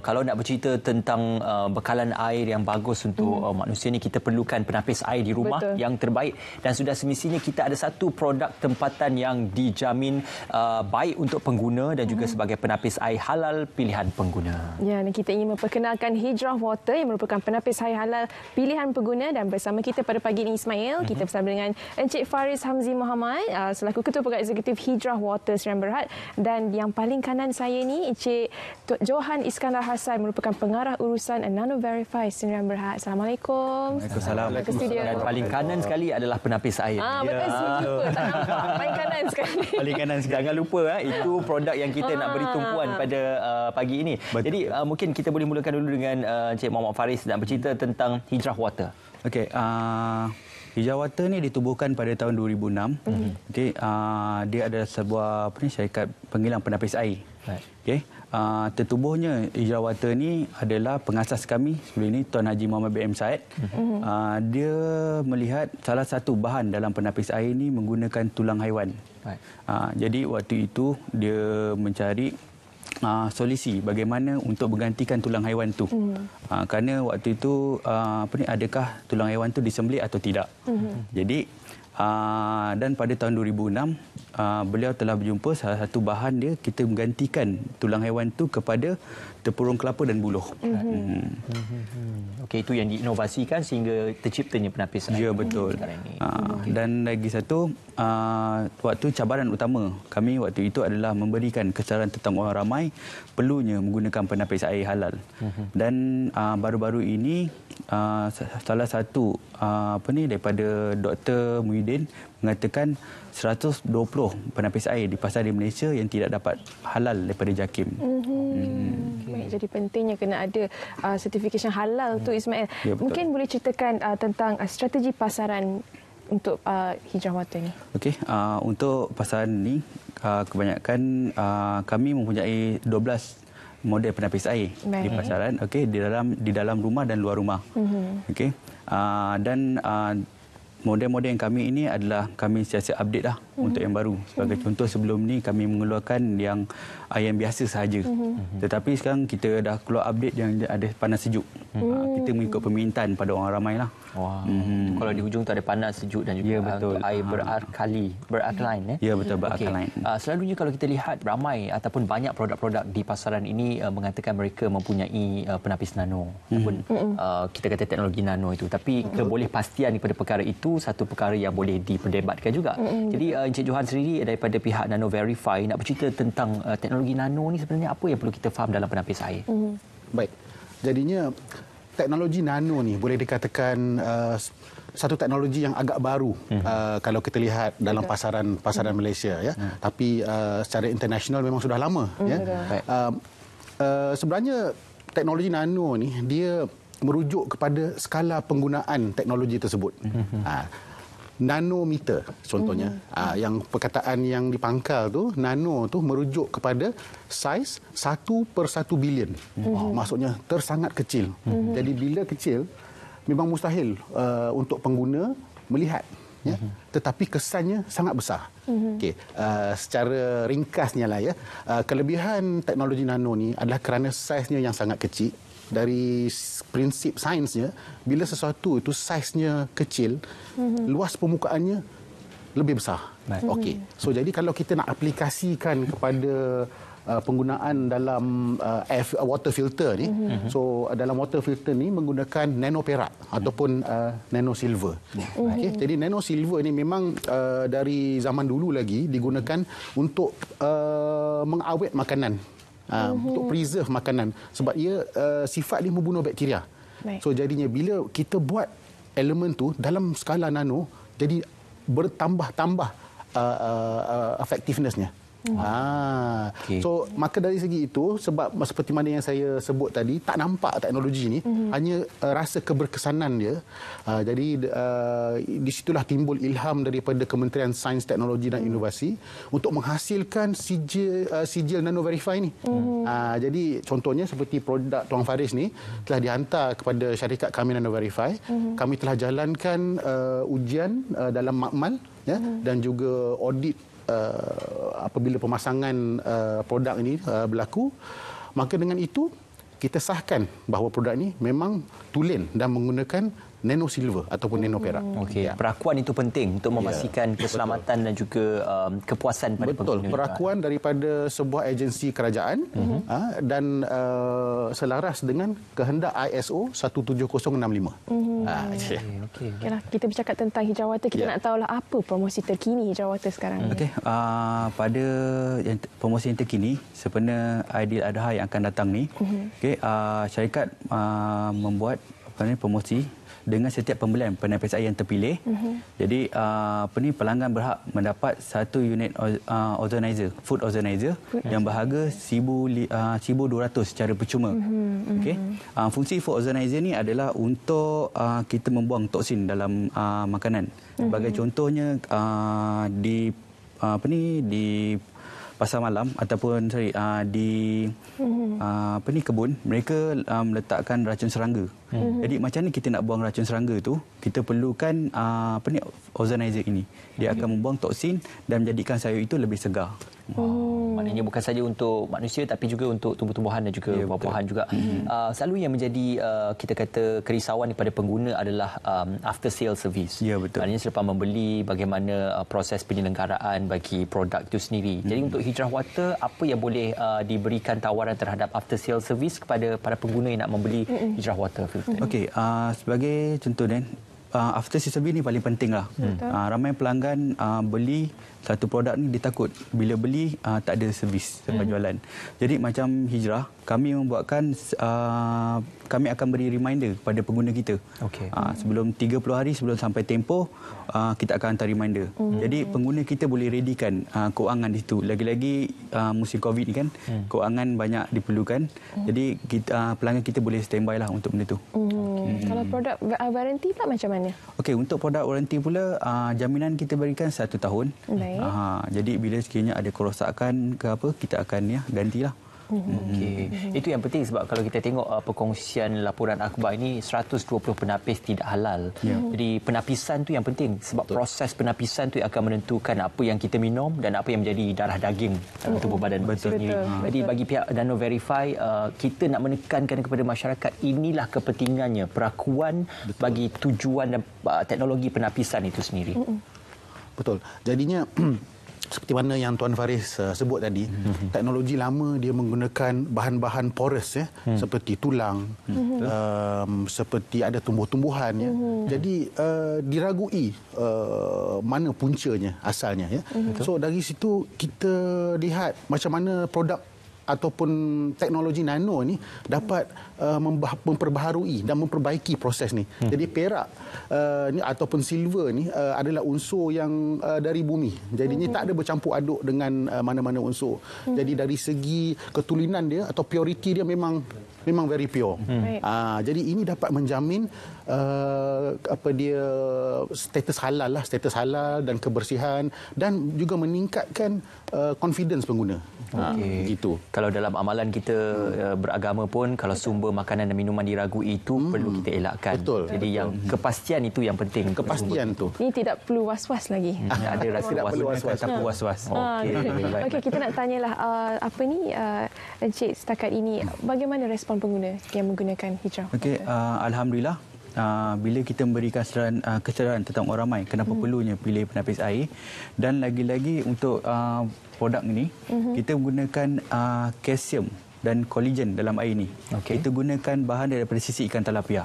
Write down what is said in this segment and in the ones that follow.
kalau nak bercerita tentang bekalan air yang bagus untuk manusia ni, kita perlukan penapis air di rumah yang terbaik, dan sudah semestinya kita ada satu produk tempatan yang dijamin baik untuk pengguna dan juga sebagai penapis air halal pilihan pengguna. Ya, dan kita ingin memperkenalkan Hijrah Water yang merupakan penapis air halal pilihan pengguna, dan bersama kita pada pagi ini Ismail, kita bersama dengan Encik Faris Hamzi Muhammad selaku Ketua Pegawai Eksekutif Hijrah Water Serian Berhad, dan yang paling kanan saya ni Encik Johan Iskandar Hassan merupakan pengarah urusan Nano Verify Serian Berhad. Assalamualaikum. Waalaikumsalam. Dan paling kanan sekali adalah penapis air. Betul, lupa. Tak nampak. Paling kanan sekali. Paling kanan sekali. Jangan lupa itu produk yang kita nak beri tumpuan pada pagi ini. Betul. Jadi mungkin kita boleh mulakan dulu dengan Encik Muhammad Faris nak bercerita tentang Hijrah Water. Okey, Hijrah Water ni ditubuhkan pada tahun 2006. Okey, dia adalah sebuah syarikat penghilang penapis air. Okey, tertubuhnya Hijrah Water ni adalah pengasas kami sebelum ini, Tuan Haji Muhammad BM Said. Dia melihat salah satu bahan dalam penapis air ni menggunakan tulang haiwan. Jadi waktu itu dia mencari solusi bagaimana untuk menggantikan tulang haiwan tu. Kerana waktu itu adakah tulang haiwan tu disembelih atau tidak. Jadi dan pada tahun 2006 beliau telah berjumpa salah satu bahan dia, kita menggantikan tulang haiwan tu kepada tepurung kelapa dan buluh. Okey, itu yang diinovasikan sehingga terciptanya penapis air. Ya, betul. Dan lagi satu, waktu cabaran utama kami waktu itu adalah memberikan kesedaran tentang orang ramai perlunya menggunakan penapis air halal. Dan baru-baru ini salah satu daripada Dr. Muhyiddin mengatakan 120 penapis air di pasar di Malaysia yang tidak dapat halal daripada JAKIM. Baik, jadi pentingnya kena ada certification halal tu Ismail. Ya, mungkin boleh ceritakan tentang strategi pasaran untuk Hijrah Water ni. Okey, untuk pasaran ni kebanyakan kami mempunyai 12 model penapis air di pasaran, okey, di dalam rumah dan luar rumah. Okey. Dan model-model yang kami ini adalah kami sentiasa update dah untuk yang baru. Sebagai contoh, sebelum ni kami mengeluarkan yang biasa sahaja. Tetapi sekarang kita dah keluar update yang ada panas sejuk. Kita mengikut permintaan pada orang ramai lah. Kalau di hujung tu ada panas, sejuk dan juga untuk air beralkaline. Ya, betul, beralkaline. Selalunya kalau kita lihat ramai ataupun banyak produk-produk di pasaran ini mengatakan mereka mempunyai penapis nano ataupun kita kata teknologi nano itu, tapi kebolehpastian daripada perkara itu satu perkara yang boleh diperdebatkan juga. Jadi Encik Johan sendiri daripada pihak Nano Verify nak bercerita tentang teknologi nano ni sebenarnya apa yang perlu kita faham dalam penapis air. Baik. Jadinya teknologi nano ni boleh dikatakan satu teknologi yang agak baru kalau kita lihat dalam pasaran Malaysia, ya. Tapi secara international memang sudah lama, ya. Sebenarnya teknologi nano ni dia merujuk kepada skala penggunaan teknologi tersebut. Nanometer contohnya, yang perkataan yang dipangkal tu, nano tu merujuk kepada saiz 1/1 bilion. Maksudnya tersangat kecil. Jadi bila kecil memang mustahil untuk pengguna melihat, ya. Tetapi kesannya sangat besar. Okey, secara ringkasnya lah, ya, kelebihan teknologi nano ni adalah kerana saiznya yang sangat kecil. Dari prinsip sainsnya, bila sesuatu itu saiznya kecil, luas permukaannya lebih besar. Okey. So jadi kalau kita nak aplikasikan kepada penggunaan dalam water filter ni, so dalam water filter ni menggunakan nano perak ataupun nano silver. Okey, jadi nano silver ni memang dari zaman dulu lagi digunakan untuk mengawet makanan. Untuk preserve makanan, sebab ia sifat dia membunuh bakteria. So jadinya bila kita buat elemen tu dalam skala nano, jadi bertambah-tambah effectiveness-nya. So maka dari segi itu, sebab seperti mana yang saya sebut tadi, tak nampak teknologi ni, hanya rasa keberkesanan dia. Jadi di situlah timbul ilham daripada Kementerian Sains, Teknologi dan Inovasi untuk menghasilkan sijil Nano Verify ni. Jadi contohnya seperti produk Tuan Faris ni telah dihantar kepada syarikat kami Nano Verify. Kami telah jalankan ujian dalam makmal, ya, dan juga audit apabila pemasangan produk ini berlaku. Maka dengan itu kita sahkan bahawa produk ini memang tulen dan menggunakan nano silver ataupun nano perak. Okey, perakuan itu penting untuk memastikan keselamatan dan juga kepuasan pada pengguna. Betul, perakuan daripada sebuah agensi kerajaan dan selaras dengan kehendak ISO 17065. Okeylah, kita bercakap tentang Hijrah Water, kita nak tahulah apa promosi terkini Hijrah Water sekarang. Okey, pada promosi yang terkini sebenarnya Aidiladha yang akan datang ni, syarikat membuat promosi dengan setiap pembelian penapis air yang terpilih. Jadi pelanggan berhak mendapat satu unit ozonizer, food ozonizer yang berharga 1,200 secara percuma. Fungsi food ozonizer ni adalah untuk kita membuang toksin dalam makanan. Sebagai contohnya di pasar malam ataupun di kebun, mereka meletakkan racun serangga. Jadi macam ni kita nak buang racun serangga tu, kita perlukan ozonizer ini. Dia akan membuang toksin dan menjadikan sayur itu lebih segar. Maknanya bukan saja untuk manusia tapi juga untuk tumbuh-tumbuhan dan juga buah-buahan juga. Selalu yang menjadi kita kata kerisauan kepada pengguna adalah after sale service. Ya, betul. Maknanya selepas membeli bagaimana proses penyelenggaraan bagi produk itu sendiri. Jadi untuk Hijrah Water, apa yang boleh diberikan tawaran terhadap after sale service kepada para pengguna yang nak membeli Hijrah Water? Okey, sebagai contoh dan after sale service ni paling penting lah. Ramai pelanggan beli satu produk ni dia takut bila beli tak ada servis selepas jualan. Jadi macam Hijrah, kami membuatkan kami akan beri reminder kepada pengguna kita. Sebelum 30 hari sebelum sampai tempoh kita akan hantar reminder. Jadi pengguna kita boleh readykan kewangan di situ. Lagi-lagi musim Covid ni kan, kewangan banyak diperlukan. Jadi pelanggan kita boleh standby lah untuk benda tu. Kalau produk warranty pula macam mana? Okey, untuk produk warranty pula jaminan kita berikan 1 tahun. Jadi bila sekiranya ada kerosakan ke apa, kita akan gantilah. Itu yang penting sebab kalau kita tengok perkongsian laporan akhbar ini 120 penapis tidak halal. Jadi penapisan tu yang penting sebab proses penapisan tu akan menentukan apa yang kita minum dan apa yang menjadi darah daging dalam tubuh badan sendiri. Jadi bagi pihak Nano Verify, kita nak menekankan kepada masyarakat inilah kepentingannya perakuan bagi tujuan dan teknologi penapisan itu sendiri. Betul. Jadinya seperti mana yang Tuan Faris sebut tadi, teknologi lama dia menggunakan bahan-bahan porous seperti tulang, seperti ada tumbuh-tumbuhan Jadi diragui mana puncanya asalnya So dari situ kita lihat macam mana produk ataupun teknologi nano ni dapat memperbaharui dan memperbaiki proses ni. Jadi perak ni ataupun silver ni adalah unsur yang dari bumi. Jadinya tak ada bercampur aduk dengan mana-mana unsur. Jadi dari segi ketulinan dia atau purity dia memang very pure. Jadi ini dapat menjamin status halal dan kebersihan dan juga meningkatkan confidence pengguna. Gitu. Kalau dalam amalan kita beragama pun kalau sumber makanan dan minuman diragui itu perlu kita elakkan. Betul. Jadi yang kepastian itu yang penting. Kepastian tu. Ini tidak perlu was-was lagi. Tak ada rasa was-was. Tak perlu was-was. Okey, kita nak tanyalah Encik setakat ini bagaimana respon pengguna yang menggunakan Hijrah? Okey, alhamdulillah. Bila kita memberikan kesedaran tentang orang ramai kenapa perlunya pilih penapis air dan lagi-lagi untuk produk ini kita menggunakan kalsium dan kolagen dalam air ini. Kita gunakan bahan daripada sisik ikan tilapia.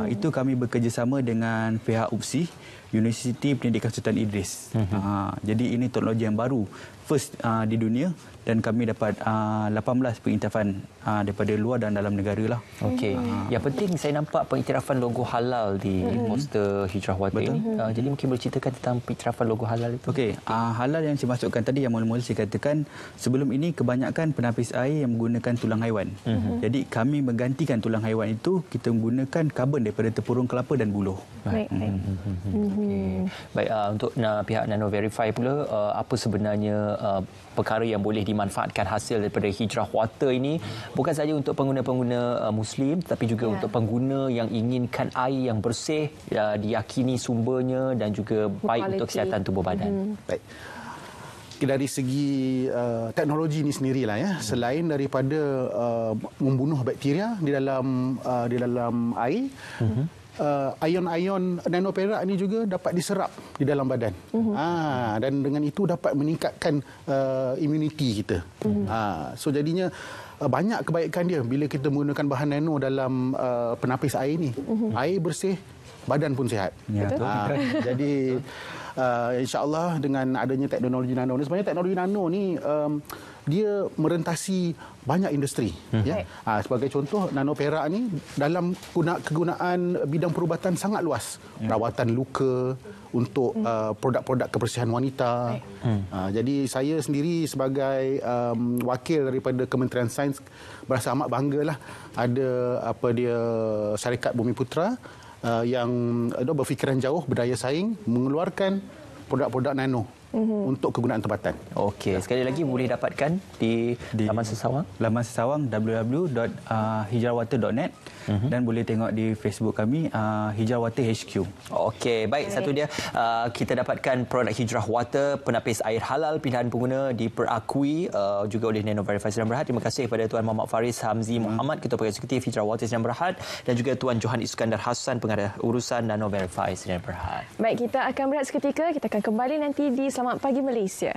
Itu kami bekerjasama dengan pihak UPSI, Universiti Pendidikan Sultan Idris. Jadi ini teknologi yang baru, first di dunia dan kami dapat 18 pengiktirafan daripada luar dan dalam negara lah. Okey. Yang penting saya nampak pengiktirafan logo halal di poster Hijrah Water ini. Jadi mungkin boleh ceritakan tentang pengiktirafan logo halal itu. Okey, halal yang saya masukkan tadi yang mula-mula saya katakan sebelum ini kebanyakan penapis air yang menggunakan tulang haiwan. Jadi kami menggantikan tulang haiwan itu, kita menggunakan karbon daripada tepurung kelapa dan buluh. Baik. Baik, untuk pihak Nano Verify pula, apa sebenarnya perkara yang boleh dimanfaatkan hasil daripada Hijrah Water ini bukan saja untuk pengguna-pengguna Muslim tapi juga untuk pengguna yang inginkan air yang bersih, diyakini sumbernya dan juga baik untuk kesihatan tubuh badan. Baik. dari segi teknologi ini sendirilah ya, selain daripada membunuh bakteria di dalam air, ion-ion nanoperak ini juga dapat diserap di dalam badan. Dan dengan itu dapat meningkatkan imuniti kita. So jadinya banyak kebaikan dia bila kita menggunakan bahan nano dalam penapis air ni. Air bersih, badan pun sihat. Ya, jadi insya-Allah dengan adanya teknologi nano ni, sebenarnya teknologi nano ni dia merentasi banyak industri. Ya. Sebagai contoh, nano perak ni dalam kegunaan bidang perubatan sangat luas. Rawatan luka, untuk produk-produk kebersihan wanita. Jadi saya sendiri sebagai wakil daripada Kementerian Sains berasa amat banggalah ada syarikat Bumi Putra yang berfikiran jauh, berdaya saing, mengeluarkan produk-produk nano untuk kegunaan tempatan. Okey, sekali lagi boleh dapatkan di laman sesawang. Laman sesawang www.hijrawater.net dan boleh tengok di Facebook kami Hijrawater HQ. Okey, baik, satu dia kita dapatkan produk Hijrah Water, penapis air halal pilihan pengguna, diperakui juga oleh Nano Verify Sdn Bhd. Terima kasih kepada Tuan Muhammad Faris Hamzi Muhammad, Ketua Pegawai Eksekutif Hijrah Water Sdn Bhd, dan juga Tuan Johan Iskandar Hassan, Pengarah Urusan Nano Verify Sdn Bhd. Baik, kita akan berehat seketika. Kita akan kembali nanti di Selamat Pagi Malaysia.